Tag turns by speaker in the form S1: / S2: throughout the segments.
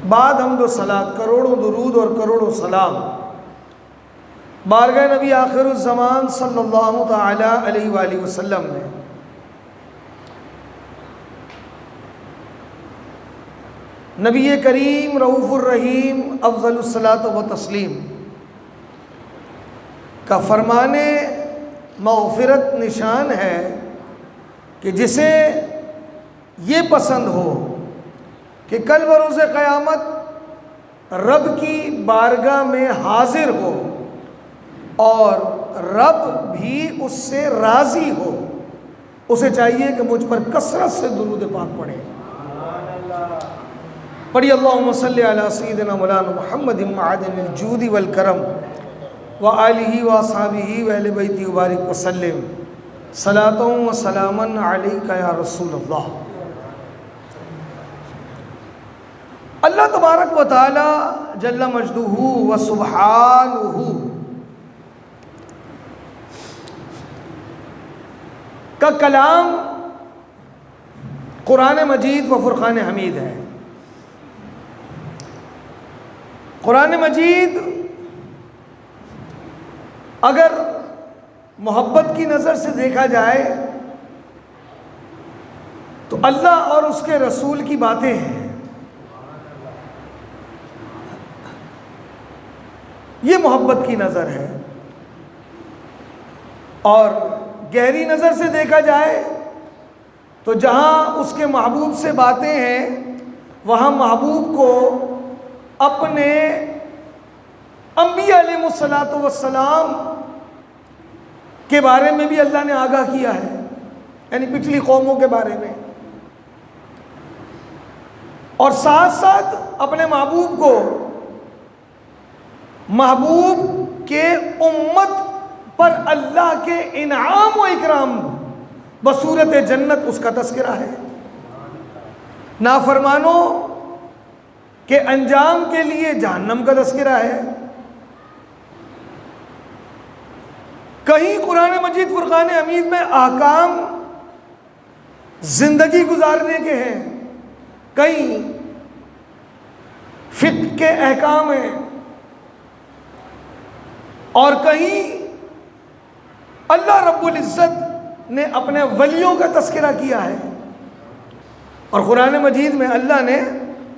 S1: بعد حمد و صلات، کروڑوں درود اور کروڑوں سلام بارگاہ نبی آخر الزمان صلی اللہ تعالی علیہ وآلہ وسلم میں۔ نبی کریم رؤوف الرحیم افضل الصلاۃ و تسلیم کا فرمان مغفرت نشان ہے کہ جسے یہ پسند ہو کہ کل بروز قیامت رب کی بارگاہ میں حاضر ہو اور رب بھی اس سے راضی ہو، اسے چاہیے کہ مجھ پر کثرت سے درود پاک پڑھے۔ پڑھی اللہم صلی علی سیدنا مولانا محمد معدن الجود والکرم وآلہ واصحابہ واہل بیتہ وبارک وسلم صلاۃ و سلاما علیک یا رسول اللہ۔ اللہ تبارک و تعالی جل مجدہ و سبحانہ کا کلام قرآن مجید و فرقان حمید ہے۔ قرآن مجید اگر محبت کی نظر سے دیکھا جائے تو اللہ اور اس کے رسول کی باتیں ہیں، یہ محبت کی نظر ہے۔ اور گہری نظر سے دیکھا جائے تو جہاں اس کے محبوب سے باتیں ہیں وہاں محبوب کو اپنے انبیاء علیہ الصلوۃ والسلام کے بارے میں بھی اللہ نے آگاہ کیا ہے، یعنی پچھلی قوموں کے بارے میں، اور ساتھ ساتھ اپنے محبوب کو محبوب کے امت پر اللہ کے انعام و اکرام بصورت جنت اس کا تذکرہ ہے، نافرمانوں کے انجام کے لیے جہنم کا تذکرہ ہے۔ کہیں قرآن مجید فرقان حمید میں احکام زندگی گزارنے کے ہیں، کہیں فقہ کے احکام ہیں، اور کہیں اللہ رب العزت نے اپنے ولیوں کا تذکرہ کیا ہے۔ اور قرآن مجید میں اللہ نے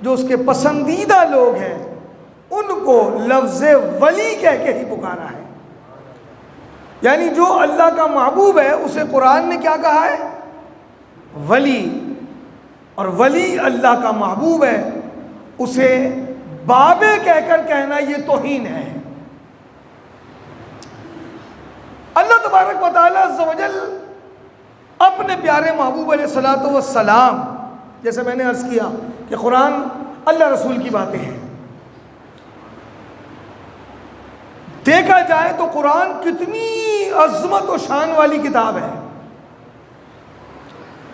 S1: جو اس کے پسندیدہ لوگ ہیں ان کو لفظ ولی کہہ کے ہی پکارا ہے، یعنی جو اللہ کا محبوب ہے اسے قرآن نے کیا کہا ہے؟ ولی۔ اور ولی اللہ کا محبوب ہے، اسے بابے کہہ کر کہنا یہ توہین ہے۔ اللہ تبارک و تعالی عز و جل اپنے پیارے محبوب علیہ الصلوۃ والسلام، جیسے میں نے عرض کیا کہ قرآن اللہ رسول کی باتیں ہیں، دیکھا جائے تو قرآن کتنی عظمت و شان والی کتاب ہے،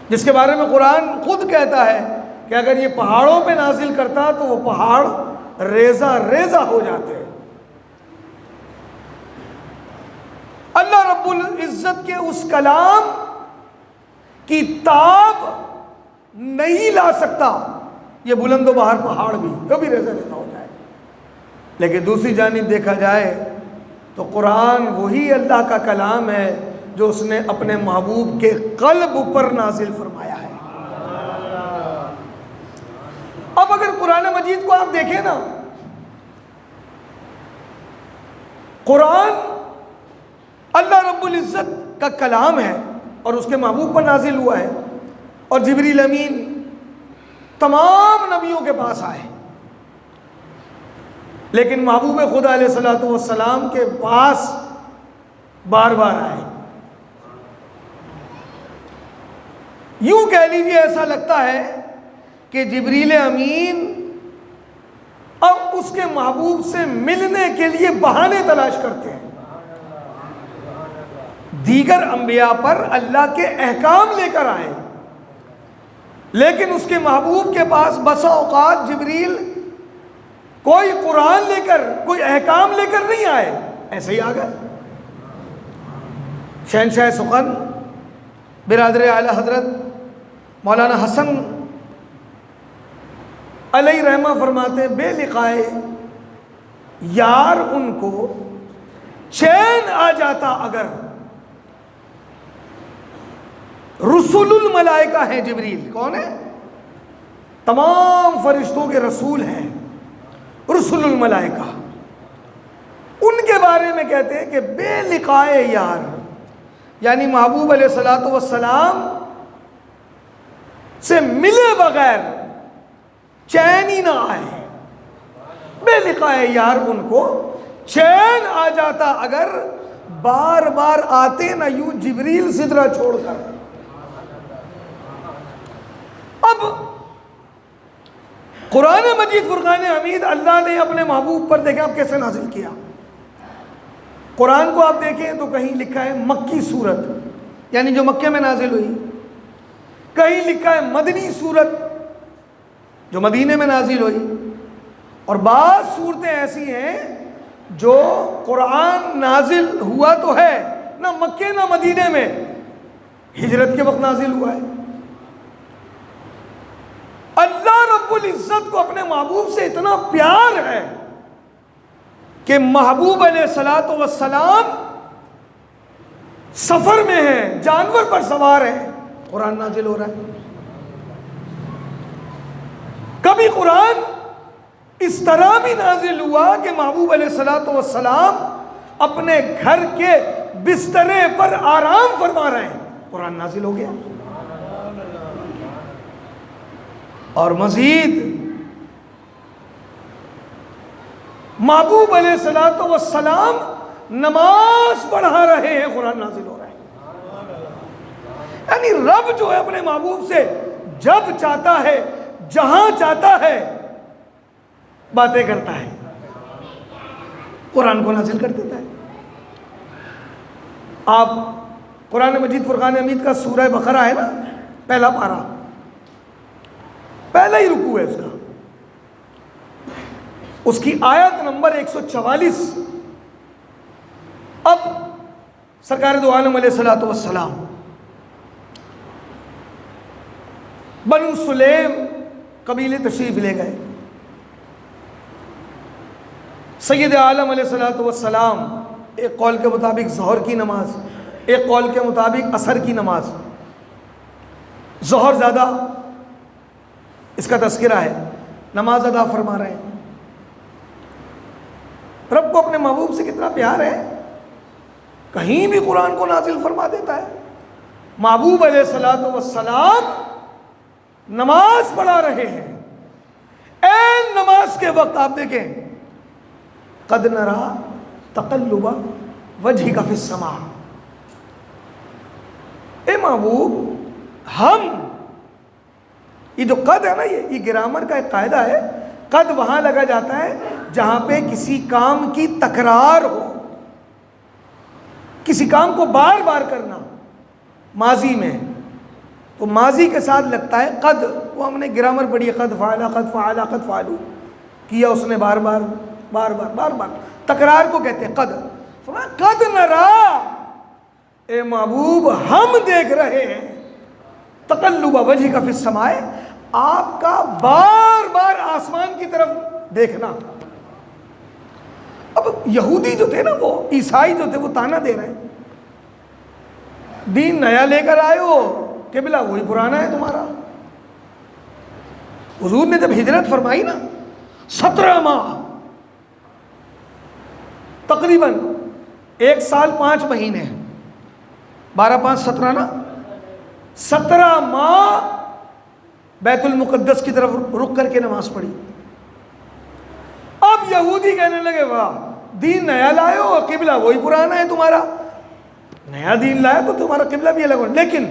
S1: جس کے بارے میں قرآن خود کہتا ہے کہ اگر یہ پہاڑوں پہ نازل کرتا تو وہ پہاڑ ریزہ ریزہ ہو جاتے۔ اللہ رب العزت کے اس کلام کی تاب نہیں لا سکتا یہ بلند و بہار پہاڑ بھی، کبھی ریزہ ریزہ ہو جائے۔ لیکن دوسری جانب دیکھا جائے تو قرآن وہی اللہ کا کلام ہے جو اس نے اپنے محبوب کے قلب پر نازل فرمایا ہے۔ اب اگر قرآن مجید کو آپ دیکھیں نا، قرآن اللہ رب العزت کا کلام ہے اور اس کے محبوب پر نازل ہوا ہے، اور جبریل امین تمام نبیوں کے پاس آئے، لیکن محبوب خدا علیہ الصلوۃ والسلام کے پاس بار بار آئے۔ یوں کہہ لیجیے ایسا لگتا ہے کہ جبریل امین اب اس کے محبوب سے ملنے کے لیے بہانے تلاش کرتے ہیں۔ دیگر انبیاء پر اللہ کے احکام لے کر آئے، لیکن اس کے محبوب کے پاس بسا اوقات جبریل کوئی قرآن لے کر، کوئی احکام لے کر نہیں آئے، ایسے ہی آ گئے۔ شہنشاہ سخن برادر اعلی حضرت مولانا حسن علیہ رحمہ فرماتے ہیں بے لقائے یار ان کو چین آ جاتا اگر رسول الملائکہ ہیں جبریل. کون ہے؟ تمام فرشتوں کے رسول ہیں رسول الملائکہ. ان کے بارے میں کہتے ہیں کہ بے لقائے یار، یعنی محبوب علیہ الصلوۃ والسلام سے ملے بغیر چین ہی نہ آئے. بے لقائے یار ان کو چین آ جاتا اگر بار بار آتے نہ یوں جبریل سدرہ چھوڑ کر. اب قرآن مجید فرقان حمید اللہ نے اپنے محبوب پر دیکھیں اب کیسے نازل کیا. قرآن کو آپ دیکھیں تو کہیں لکھا ہے مکی صورت، یعنی جو مکے میں نازل ہوئی، کہیں لکھا ہے مدنی صورت جو مدینے میں نازل ہوئی، اور بعض صورتیں ایسی ہیں جو قرآن نازل ہوا تو ہے نہ مکے نہ مدینے میں، ہجرت کے وقت نازل ہوا ہے. اللہ رب العزت کو اپنے محبوب سے اتنا پیار ہے کہ محبوب علیہ الصلوۃ والسلام سفر میں ہیں، جانور پر سوار ہیں، قرآن نازل ہو رہا ہے. کبھی قرآن اس طرح بھی نازل ہوا کہ محبوب علیہ الصلوۃ والسلام اپنے گھر کے بسترے پر آرام فرما رہے ہیں، قرآن نازل ہو گیا. اور مزید محبوب علیہ الصلوۃ والسلام نماز پڑھا رہے ہیں، قرآن نازل ہو رہا ہے. یعنی رب جو ہے اپنے محبوب سے جب چاہتا ہے جہاں چاہتا ہے باتیں کرتا ہے، قرآن کو نازل کر دیتا ہے. آپ قرآن مجید فرقان حمید کا سورہ بقرہ ہے نا، پہلا پارہ، پہلا ہی رکوع ہے اس کا، اس کی آیت نمبر 144. اب سرکار دو عالم علیہ الصلوۃ والسلام بنو سلیم قبیلے تشریف لے گئے. سید عالم علیہ الصلوۃ والسلام ایک قول کے مطابق ظہر کی نماز، ایک قول کے مطابق عصر کی نماز، ظہر زیادہ اس کا تذکرہ ہے، نماز ادا فرما رہے ہیں. رب کو اپنے محبوب سے کتنا پیار ہے، کہیں بھی قرآن کو نازل فرما دیتا ہے. محبوب علیہ الصلوۃ والسلام نماز پڑھا رہے ہیں، این نماز کے وقت آپ دیکھیں قد نرا تقلب وجہک فی السماء. اے محبوب، ہم یہ جو قد ہے نا، یہ گرامر کا ایک قاعدہ ہے. قد وہاں لگا جاتا ہے جہاں پہ کسی کام کی تکرار ہو، کسی کام کو بار بار کرنا. ماضی میں تو ماضی کے ساتھ لگتا ہے قد، وہ ہم نے گرامر پڑھی ہے، قد فعل قد فعل قد فعلوا، کیا اس نے بار بار بار بار بار بار، تکرار کو کہتے ہیں قد. قد نرا، اے محبوب ہم دیکھ رہے ہیں، تقلب وجہک فی السماء، آپ کا بار بار آسمان کی طرف دیکھنا. اب یہودی جو تھے نا، وہ عیسائی جو تھے، وہ تانا دے رہے ہیں، دین نیا لے کر آئے ہو، قبلہ وہی پرانا ہے تمہارا. حضور نے جب ہجرت فرمائی نا، 17 ماہ تقریباً 1 سال 5 مہینے، 12 5 17 نا، 17 ماہ بیت المقدس کی طرف رک کر کے نماز پڑھی. اب یہودی کہنے لگے واہ، دین نیا لائے ہو، قبلہ وہی پرانا ہے تمہارا. نیا دین لائے تو تمہارا قبلہ بھی الگ ہو. لیکن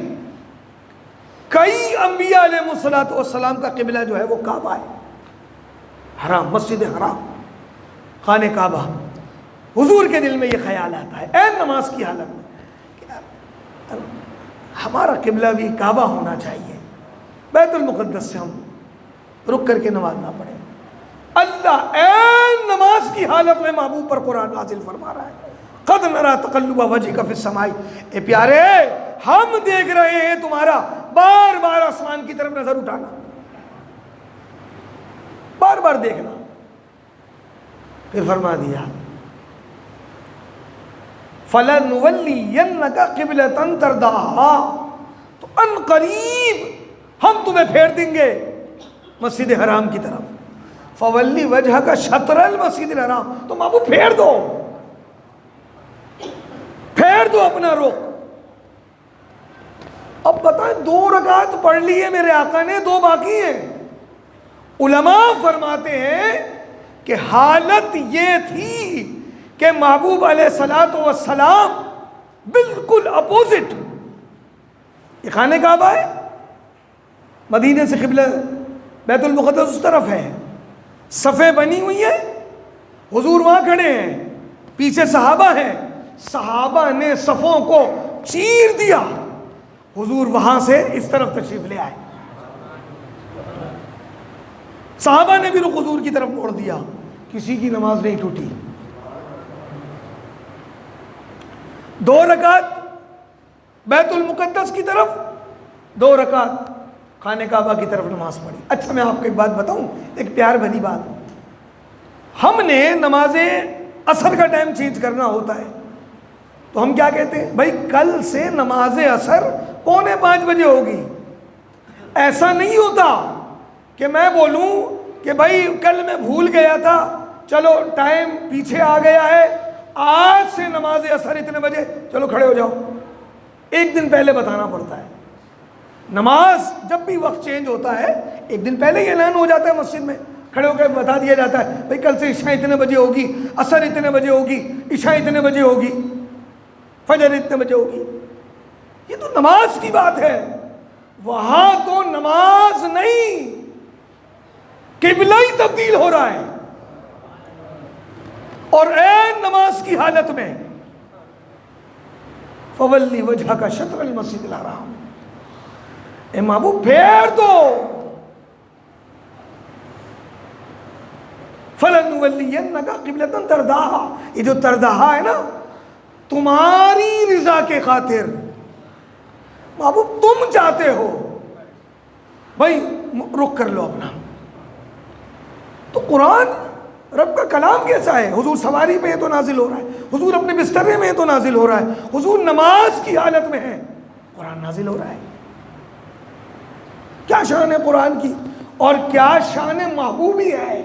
S1: کئی انبیاء علیہ الصلوۃ والسلام کا قبلہ جو ہے وہ کعبہ ہے، حرام، مسجد حرام، خانہ کعبہ. حضور کے دل میں یہ خیال آتا ہے اے نماز کی حالت میں کہ ہمارا قبلہ بھی کعبہ ہونا چاہیے، بیت المقدس سے ہم رک کر کے نماز نہ پڑھیں. اللہ اے نماز کی حالت میں محبوب پر قرآن نازل فرما رہا ہے، قد نرا تقلب وجہک فی السماء. اے پیارے، ہم دیکھ رہے ہیں تمہارا بار بار آسمان کی طرف نظر اٹھانا. بار بار دیکھنا. پھر فرما دیا فَلَنُوَلِّيَنَّكَ قِبْلَةً تَرْضَاهَا، تو ان قریب ہم تمہیں پھیر دیں گے مسجد حرام کی طرف. فَوَلِّ وَجْهَكَ شَطْرَ الْمَسْجِدِ الْحَرَامِ، تو محبوب پھیر دو اپنا رخ. اب بتائیں 2 رکعت پڑھ لی ہے میرے آقا نے، 2 باقی ہیں. علماء فرماتے ہیں کہ حالت یہ تھی کہ محبوب علیہ الصلوۃ والسلام بالکل اپوزٹ، یہ خانہ کعبہ ہے، مدینے سے قبلہ بیت المقدس اس طرف ہے، صفیں بنی ہوئی ہیں، حضور وہاں کھڑے ہیں، پیچھے صحابہ ہیں، صحابہ نے صفوں کو چیر دیا، حضور وہاں سے اس طرف تشریف لے آئے، صحابہ نے بھی رخ حضور کی طرف موڑ دیا، کسی کی نماز نہیں ٹوٹی. 2 رکعت بیت المقدس کی طرف، 2 رکعت خانہ کعبہ کی طرف نماز پڑھی. اچھا میں آپ کو ایک بات بتاؤں، ایک پیار بھری بات. ہم نے نماز عصر کا ٹائم چینج کرنا ہوتا ہے تو ہم کیا کہتے ہیں؟ بھائی کل سے نماز عصر 4:45 بجے ہوگی. ایسا نہیں ہوتا کہ میں بولوں کہ بھائی کل میں بھول گیا تھا، چلو ٹائم پیچھے آ گیا ہے، آج سے نماز عصر اتنے بجے، چلو کھڑے ہو جاؤ. ایک دن پہلے بتانا پڑتا ہے. نماز جب بھی وقت چینج ہوتا ہے ایک دن پہلے ہی اعلان ہو جاتا ہے، مسجد میں کھڑے ہو کے بتا دیا جاتا ہے بھائی کل سے عشاء اتنے بجے ہوگی، عصر اتنے بجے ہوگی، عشاء اتنے بجے ہوگی، فجر اتنے بجے ہوگی. یہ تو نماز کی بات ہے. وہاں تو نماز نہیں، قبلہ ہی تبدیل ہو رہا ہے. اور عین نماز کی حالت میں فَوَلِّ وَجْهَكَ شَطْرَ الْمَسْجِدِ الْحَرَامِ، اے محبوب پھیر دو. فَلَنُوَلِّيَنَّكَ قِبْلَةً تَرْضَاهَا، یہ جو ترضاها ہے نا، تمہاری رضا کے خاطر، محبوب تم چاہتے ہو بھائی رخ کر لو اپنا. تو قرآن رب کا کلام کیسا ہے؟ حضور سواری میں ہے تو نازل ہو رہا ہے، حضور اپنے بسترے میں ہے تو نازل ہو رہا ہے، حضور نماز کی حالت میں ہے قرآن نازل ہو رہا ہے. کیا شان ہے قرآن کی، اور کیا شان محبوبی ہے.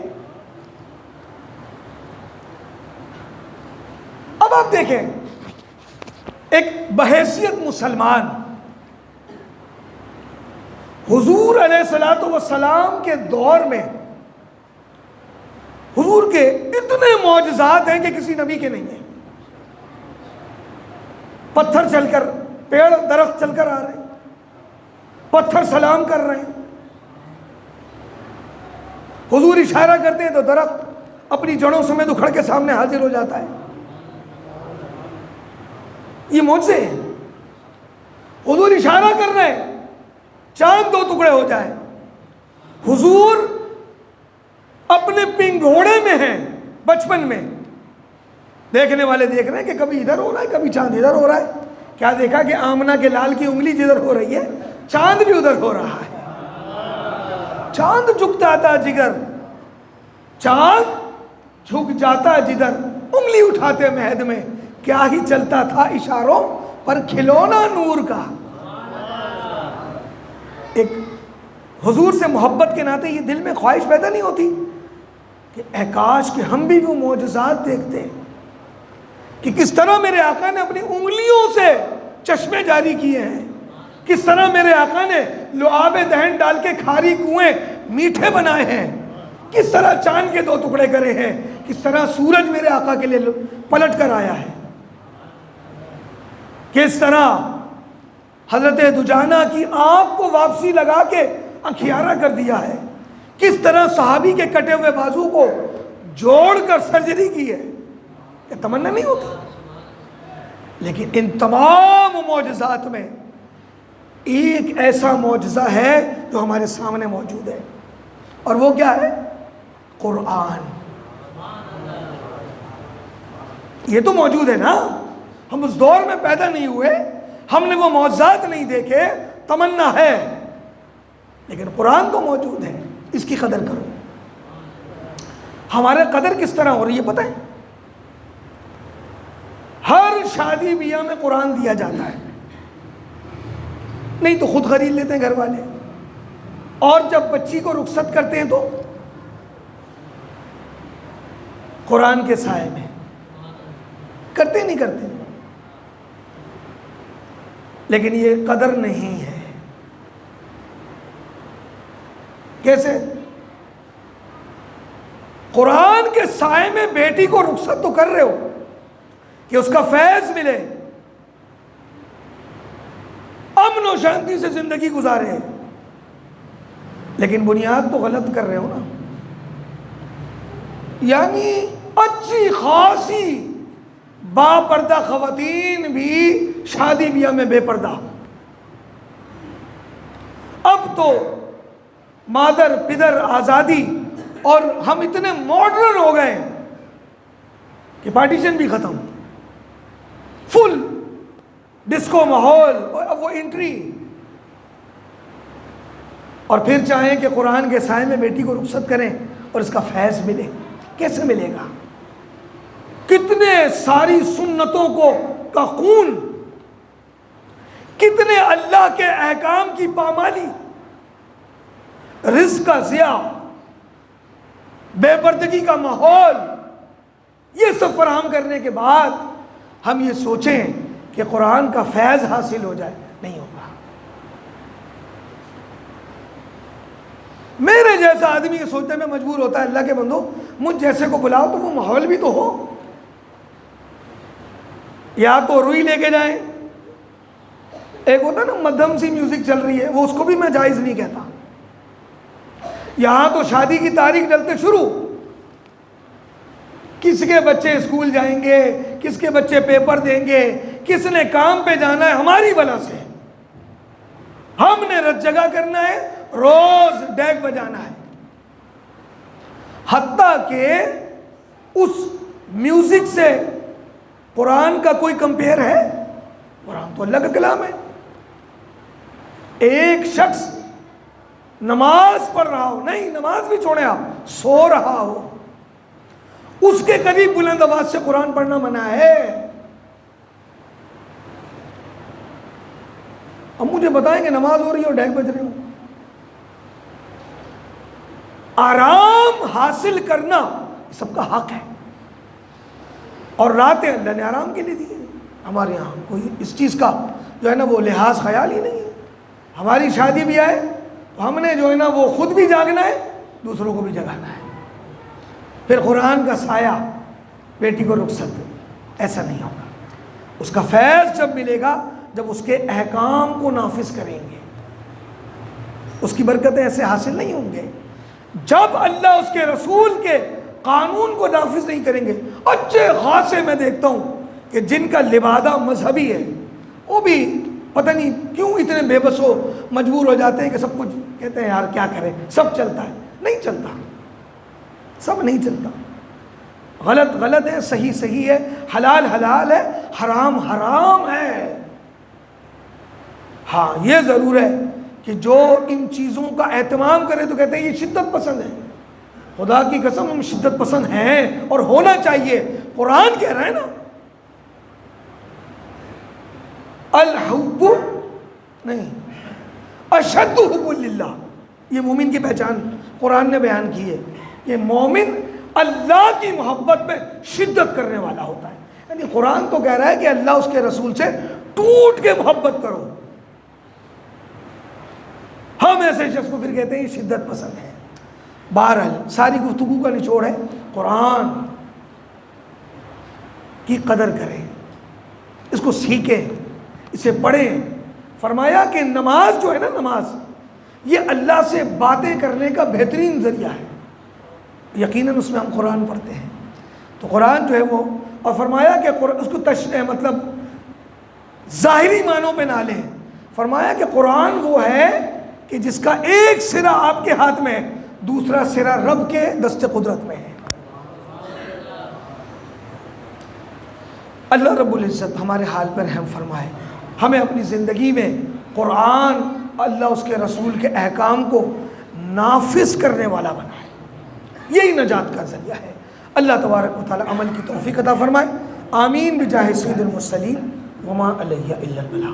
S1: اب آپ دیکھیں، ایک بحیثیت مسلمان حضور علیہ الصلوۃ والسلام کے دور میں حضور کے اتنے معجزات ہیں کہ کسی نبی کے نہیں ہیں. پتھر چل کر، پیڑ درخت چل کر آ رہے ہیں، پتھر سلام کر رہے ہیں، حضور اشارہ کرتے ہیں تو درخت اپنی جڑوں سمیت اکھڑ کے سامنے حاضر ہو جاتا ہے. یہ معجزے ہیں. حضور اشارہ کر رہے ہیں، چاند 2 ٹکڑے ہو جائے. حضور اپنے پنگھوڑے میں ہیں، بچپن میں دیکھنے والے دیکھ رہے ہیں کہ کبھی ادھر ہو رہا ہے، کبھی چاند ادھر ہو رہا ہے. کیا دیکھا کہ آمنہ کے لال کی انگلی جدھر ہو رہی ہے چاند بھی ادھر ہو رہا ہے. چاند جھکتا تھا جگر، چاند جھک جاتا جدھر، انگلی اٹھاتے مہد میں، کیا ہی چلتا تھا اشاروں پر کھلونا نور کا. ایک حضور سے محبت کے ناطے یہ دل میں خواہش پیدا نہیں ہوتی کہ اے کاش کہ ہم بھی وہ معجزات دیکھتے کہ کس طرح میرے آقا نے اپنی انگلیوں سے چشمے جاری کیے ہیں، کس طرح میرے آقا نے لعاب دہن ڈال کے کھاری کنویں میٹھے بنائے ہیں، کس طرح چاند کے 2 ٹکڑے کرے ہیں، کس طرح سورج میرے آقا کے لیے پلٹ کر آیا ہے، کس طرح حضرت دجانہ کی آنکھ کو واپسی لگا کے انکھیارہ کر دیا ہے، کس طرح صحابی کے کٹے ہوئے بازو کو جوڑ کر سرجری کی ہے. یہ تمنا نہیں ہوتی. لیکن ان تمام معجزات میں ایک ایسا معجزہ ہے جو ہمارے سامنے موجود ہے، اور وہ کیا ہے؟ قرآن. یہ تو موجود ہے نا، ہم اس دور میں پیدا نہیں ہوئے، ہم نے وہ معجزات نہیں دیکھے، تمنا ہے، لیکن قرآن تو موجود ہے، اس کی قدر کرو. ہمارے قدر کس طرح ہو رہی ہے پتہ ہے؟ ہر شادی بیاہ میں قرآن دیا جاتا ہے، نہیں تو خود خرید لیتے ہیں گھر والے، اور جب بچی کو رخصت کرتے ہیں تو قرآن کے سائے میں کرتے نہیں کرتے، لیکن یہ قدر نہیں ہے۔ کیسے؟ قرآن کے سائے میں بیٹی کو رخصت تو کر رہے ہو کہ اس کا فیض ملے، امن و شانتی سے زندگی گزارے، لیکن بنیاد تو غلط کر رہے ہو نا۔ یعنی اچھی خاصی با پردہ خواتین بھی شادی بیاہ میں بے پردہ۔ اب تو مادر پدر آزادی، اور ہم اتنے ماڈرن ہو گئے کہ پارٹیشن بھی ختم، فل ڈسکو ماحول، اور اب وہ انٹری، اور پھر چاہیں کہ قرآن کے سائے میں بیٹی کو رخصت کریں اور اس کا فیض ملے۔ کیسے ملے گا؟ کتنے ساری سنتوں کا خون، کتنے اللہ کے احکام کی پامالی، رزق کا ضیاع، بے پردگی کا ماحول، یہ سب فراہم کرنے کے بعد ہم یہ سوچیں کہ قرآن کا فیض حاصل ہو جائے، نہیں ہوگا۔ میرے جیسا آدمی یہ سوچنے میں مجبور ہوتا ہے اللہ کے بندو مجھ جیسے کو بلاؤ تو وہ ماحول بھی تو ہو، یا تو روئی لے کے جائیں، ایک ہوتا ہے نا مدھم سی میوزک چل رہی ہے، وہ اس کو بھی میں جائز نہیں کہتا۔ یہاں تو شادی کی تاریخ ڈلتے شروع، کس کے بچے اسکول جائیں گے، کس کے بچے پیپر دیں گے، کس نے کام پہ جانا ہے، ہماری وجہ سے ہم نے رت جگہ کرنا ہے، روز ڈیک بجانا ہے۔ حتیٰ کہ اس میوزک سے قرآن کا کوئی کمپیئر ہے؟ قرآن تو اللہ کا کلام ہے۔ ایک شخص نماز پڑھ رہا ہو، نہیں نماز بھی چھوڑے آپ، سو رہا ہو، اس کے قریب بلند آواز سے قرآن پڑھنا منع ہے۔ اب مجھے بتائیں کہ نماز ہو رہی ہے اور ڈیک بج رہی ہو۔ آرام حاصل کرنا سب کا حق ہے، اور راتیں اللہ نے آرام کے لیے دی ہے۔ ہمارے یہاں کوئی اس چیز کا جو ہے نا وہ لحاظ خیال ہی نہیں ہے۔ ہماری شادی بھی آئے تو ہم نے جو ہے نا وہ خود بھی جاگنا ہے، دوسروں کو بھی جگانا ہے۔ پھر قرآن کا سایہ بیٹی کو رخصت، ایسا نہیں ہوگا۔ اس کا فیض جب ملے گا جب اس کے احکام کو نافذ کریں گے، اس کی برکتیں ایسے حاصل نہیں ہوں گے جب اللہ اس کے رسول کے قانون کو نافذ نہیں کریں گے۔ اچھے خاصے میں دیکھتا ہوں کہ جن کا لبادہ مذہبی ہے وہ بھی پتہ نہیں کیوں اتنے بے بس ہو مجبور ہو جاتے ہیں کہ سب کچھ کہتے ہیں یار کیا کریں، سب چلتا ہے۔ نہیں چلتا، سب نہیں چلتا۔ غلط غلط ہے، صحیح صحیح ہے، حلال حلال ہے، حرام حرام ہے۔ ہاں یہ ضرور ہے کہ جو ان چیزوں کا اہتمام کرے تو کہتے ہیں یہ شدت پسند ہے۔ خدا کی قسم ہم شدت پسند ہیں اور ہونا چاہیے۔ قرآن کہہ رہا ہے نا الحب نہیں اشد حب للہ، یہ مومن کی پہچان قرآن نے بیان کی ہے کہ مومن اللہ کی محبت میں شدت کرنے والا ہوتا ہے۔ یعنی قرآن تو کہہ رہا ہے کہ اللہ اس کے رسول سے ٹوٹ کے محبت کرو، ہم ایسے شخص کو پھر کہتے ہیں یہ شدت پسند ہے۔ بہرحال ساری گفتگو کا نچوڑ ہے قرآن کی قدر کریں، اس کو سیکھیں، اسے پڑھیں۔ فرمایا کہ نماز جو ہے نا، نماز یہ اللہ سے باتیں کرنے کا بہترین ذریعہ ہے۔ یقیناً اس میں ہم قرآن پڑھتے ہیں تو قرآن جو ہے وہ، اور فرمایا کہ اس کو مطلب ظاہری معنوں پہ نہ لیں۔ فرمایا کہ قرآن وہ ہے کہ جس کا ایک سرا آپ کے ہاتھ میں ہے، دوسرا سرا رب کے دست قدرت میں ہے۔ اللہ رب العزت ہمارے حال پر رحم فرمائے، ہمیں اپنی زندگی میں قرآن، اللہ اس کے رسول کے احکام کو نافذ کرنے والا بنائے۔ یہی نجات کا ذریعہ ہے۔ اللہ تبارک و تعالی عمل کی توفیق عطا فرمائے۔ آمین بجاہ سید المرسلین وما علیہ الا البلاغ۔